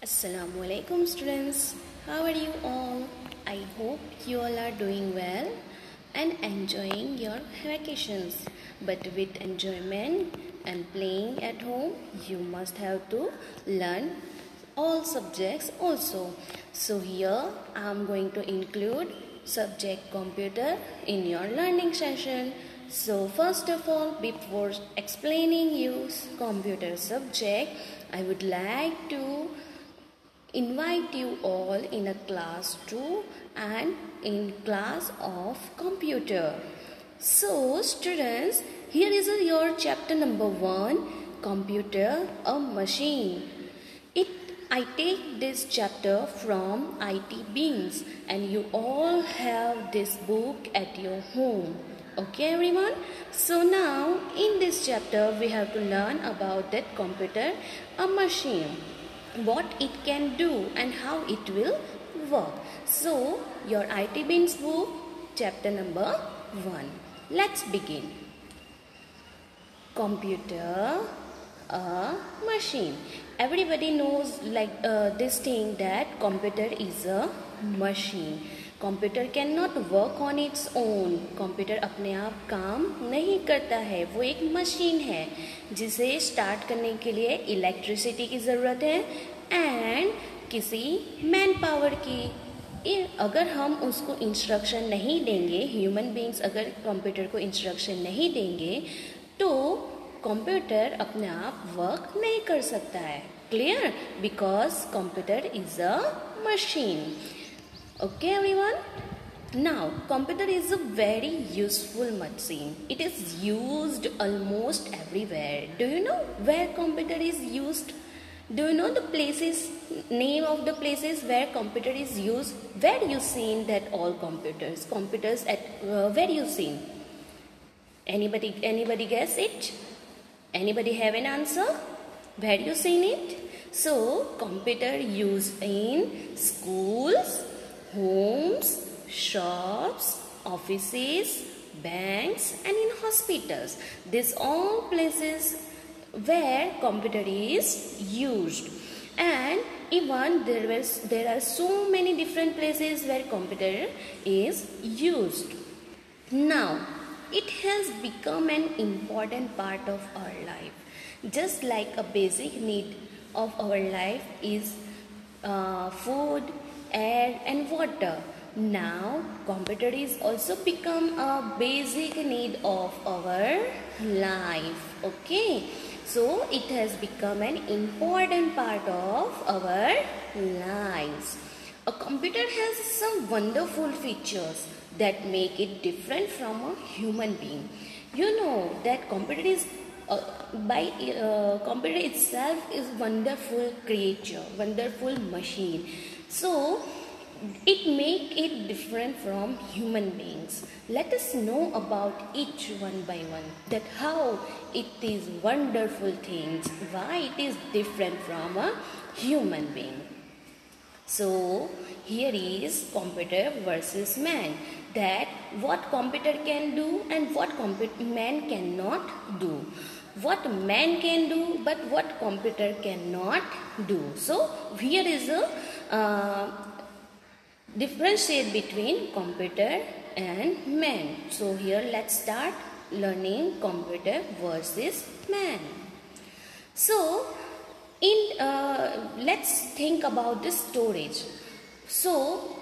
Assalamualaikum students, how are you all? I hope you all are doing well and enjoying your vacations. But with enjoyment and playing at home, you must have to learn all subjects also. So here I am going to include subject computer in your learning session. So first of all, before explaining you computer subject, I would like to invite you all in a class 2 and in class of computer. So students, here is your chapter number 1, computer a machine. I take this chapter from IT Beans and you all have this book at your home. Okay everyone, so now in this chapter we have to learn about that computer a machine, what it can do and how it will work. So your IT Beans book chapter number 1. Let's begin. Computer a machine. Everybody knows this thing that computer is a machine. Computer can not work on its own. Computer अपने आप काम नहीं करता है, वो एक machine है जिसे स्टार्ट करने के लिए इलेक्ट्रिसिटी की ज़रूरत है एंड किसी मैन पावर की. अगर हम उसको इंस्ट्रक्शन नहीं देंगे, ह्यूमन बीइंग्स अगर कंप्यूटर को इंस्ट्रक्शन नहीं देंगे तो कंप्यूटर अपने आप वर्क नहीं कर सकता है. Clear? Because computer is a machine. Okay everyone, now computer is a very useful machine. It is used almost everywhere. Do you know where computer is used? Do you know the places, name of the places where computer is used? Where you seen that all computers at where you seen? Anybody guess it? Anybody have an answer? Where you seen it? So computer used in schools, homes, shops, offices, banks and in hospitals. These all places where computer is used. And even there are so many different places where computer is used. Now, it has become an important part of our life. Just like a basic need of our life is food, air and water. Now computer is also become a basic need of our life. Okay, so it has become an important part of our lives. A computer has some wonderful features that make it different from a human being. You know that computer is computer itself is wonderful creature, wonderful machine. So it make it different from human beings. Let us know about each one by one, that how it is wonderful things, why it is different from a human being. So here is computer versus man, that what computer can do and what man cannot do. What man can do but what computer cannot do. So here is a differentiate between computer and man. So here let's start learning computer versus man. So let's think about the storage. So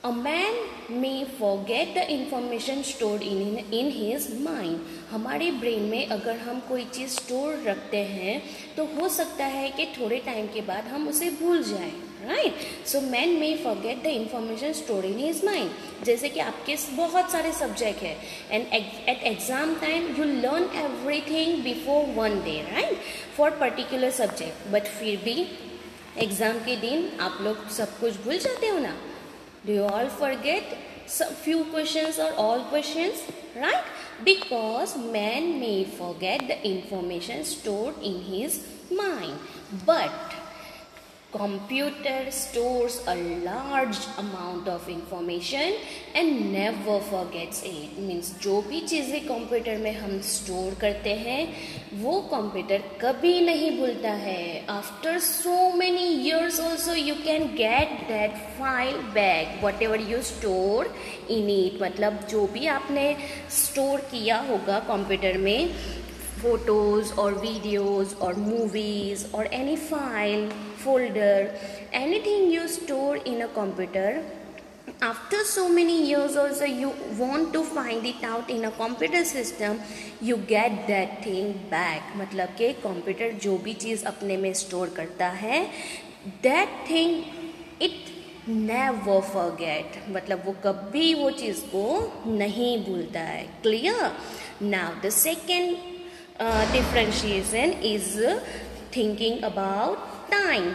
a man may forget the information stored in his mind. हमारे brain में अगर हम कोई चीज़ store रखते हैं तो हो सकता है कि थोड़े टाइम के बाद हम उसे भूल जाएं. Right? So man may forget the information store in his mind. जैसे कि आपके बहुत सारे सब्जेक्ट हैं and at exam time you learn everything before one day, right, for particular subject. But फिर भी एग्ज़ाम के दिन आप लोग सब कुछ भूल जाते हो ना. Do you all forget some few questions or all questions? Right? Because man may forget the information stored in his mind. But computer stores a large amount of information and never forgets it. Means जो भी चीज़ें computer में हम store करते हैं वो computer कभी नहीं भूलता है. After so many years also you can get that file back whatever you store in it. मतलब जो भी आपने स्टोर किया होगा कंप्यूटर में, फोटोज और वीडियोज और मूवीज और any file, folder, anything you store in a computer, after so many years also you want to find it out in a computer system, you get that thing back. मतलब कि computer जो भी चीज़ अपने में store करता है, that thing it never forget, मतलब वो कभी वो चीज़ को नहीं भूलता है. Clear? Now the second differentiation is thinking about time.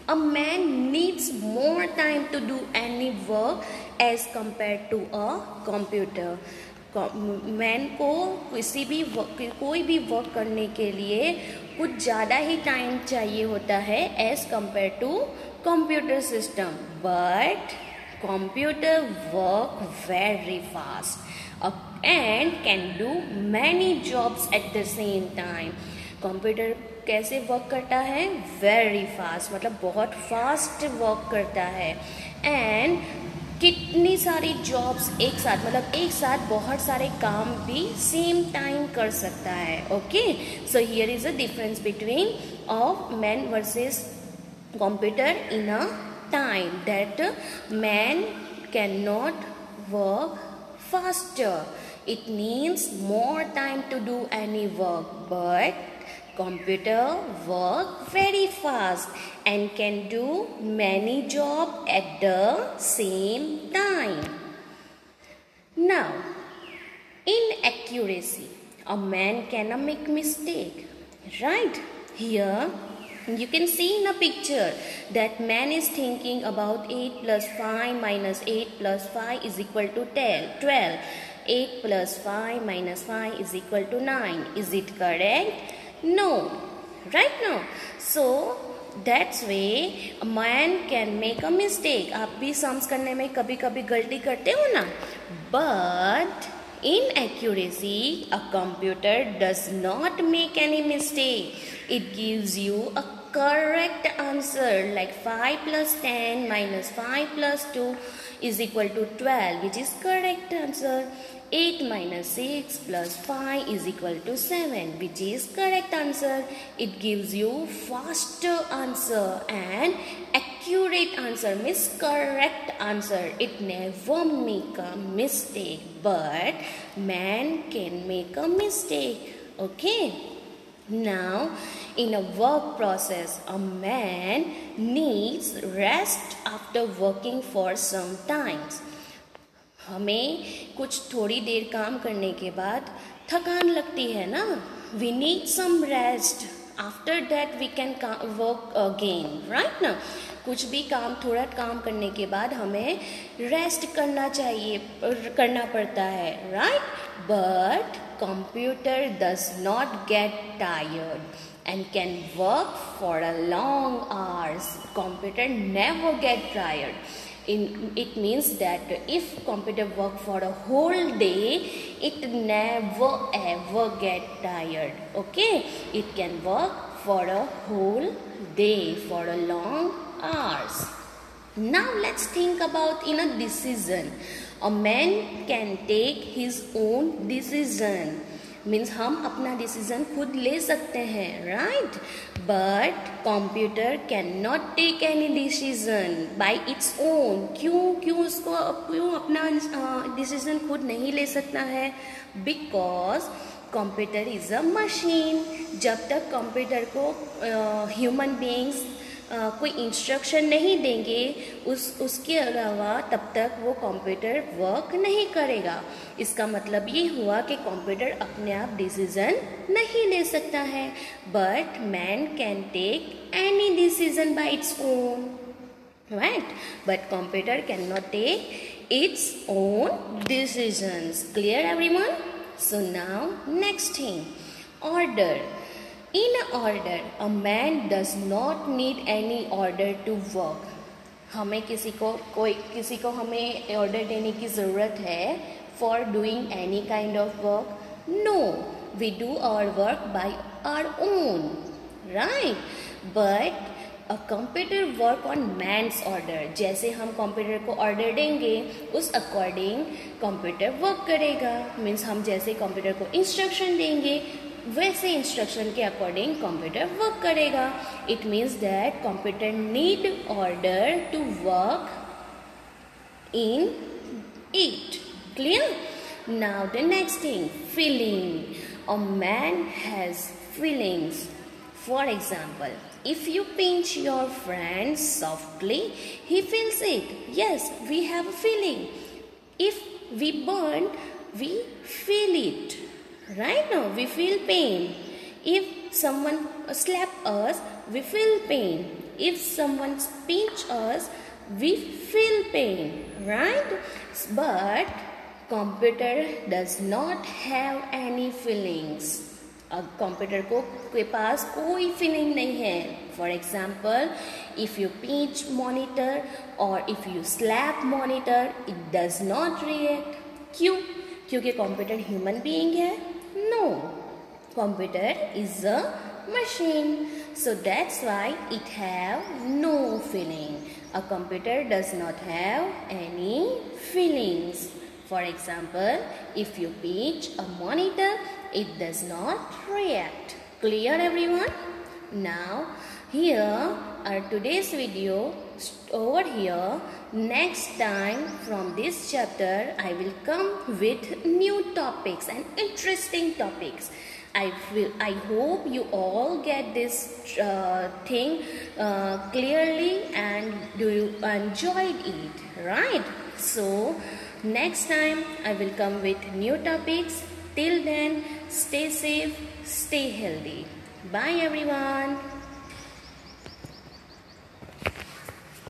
A man needs more time to do any work as compared to a computer. Man को कोई भी वर्क करने के लिए कुछ ज़्यादा ही टाइम चाहिए होता है as compare to computer system. But computer work very fast and can do many jobs at the same time. Computer कैसे वर्क करता है? वेरी फास्ट, मतलब बहुत फास्ट वर्क करता है. एंड कितनी सारी जॉब्स एक साथ, मतलब एक साथ बहुत सारे काम भी सेम टाइम कर सकता है. Okay, so here is a difference between of man versus computer in a time, that man can not work faster. It needs more time to do any work, but computer work very fast and can do many jobs at the same time. Now, inaccuracy. A man cannot make mistake, right? Here you can see in a picture that man is thinking about 8 plus 5 minus 8 plus 5 is equal to 12. 8 plus 5 minus 5 is equal to 9. Is it correct? No, right? No. So that's way a man can make a mistake. आप भी sums करने में कभी कभी गलती करते हो ना. But inaccuracy, a computer does not make any mistake. It gives you a correct answer, like 5 plus 10 minus 5 plus 2 is equal to 12, which is correct answer. 8 minus 6 plus 5 is equal to 7, which is correct answer. It gives you faster answer and accurate answer, means correct answer. It never make a mistake, but man can make a mistake. Okay. Now, in a work process, a man needs rest after working for some times. हमें कुछ थोड़ी देर काम करने के बाद थकान लगती है ना. We need some rest. After that we can work again, right ना. कुछ भी काम, थोड़ा काम करने के बाद हमें रेस्ट करना पड़ता है, right? But computer does not get tired and can work for a long hours. Computer never get tired. It means that if computer work for a whole day, it never ever get tired. Okay, it can work for a whole day, for a long hours. Now let's think about in a decision. A man can take his own decision. Means हम अपना decision खुद ले सकते हैं, right. But computer can not take any decision by its own. क्यों अपना decision खुद नहीं ले सकता है? Because computer is a machine. जब तक कंप्यूटर को ह्यूमन बीइंग्स कोई इंस्ट्रक्शन नहीं देंगे, उसके अलावा तब तक वो कंप्यूटर वर्क नहीं करेगा. इसका मतलब ये हुआ कि कंप्यूटर अपने आप डिसीजन नहीं ले सकता है. But man can take any decision by its own, right. But computer can not take its own decisions. Clear everyone? So now next thing, order. In order, a man does not need any order to work. हमें किसी को हमें order देने की ज़रूरत है for doing any kind of work? No, we do our work by our own, right? But a computer work on man's order, जैसे हम कंप्यूटर को ऑर्डर देंगे उस अकॉर्डिंग कंप्यूटर वर्क करेगा। मीन्स हम जैसे कंप्यूटर को इंस्ट्रक्शन देंगे वैसे इंस्ट्रक्शन के अकॉर्डिंग कंप्यूटर वर्क करेगा। It means that computer need order to work in it. Clear? Now the next thing, feeling. A man has feelings. For example, if you pinch your friend softly, he feels it. Yes, we have a feeling. If we burn, we feel it. Right now, we feel pain. If someone slap us, we feel pain. If someone pinch us, we feel pain, right? But computer does not have any feelings. अब computer को के पास कोई feeling नहीं है. For example, if you pinch monitor और if you slap monitor, it does not react. क्यों? क्योंकि कंप्यूटर ह्यूमन बीइंग है? No, computer is a machine, so that's why it have no feeling. A computer does not have any feelings. For example, if you pinch a monitor, it does not react. Clear everyone? Now here are today's video over here. Next time from this chapter I will come with new topics and interesting topics. I hope you all get this thing clearly and do you enjoyed it, right? So next time I will come with new topics. Till then, stay safe, stay healthy. Bye everyone.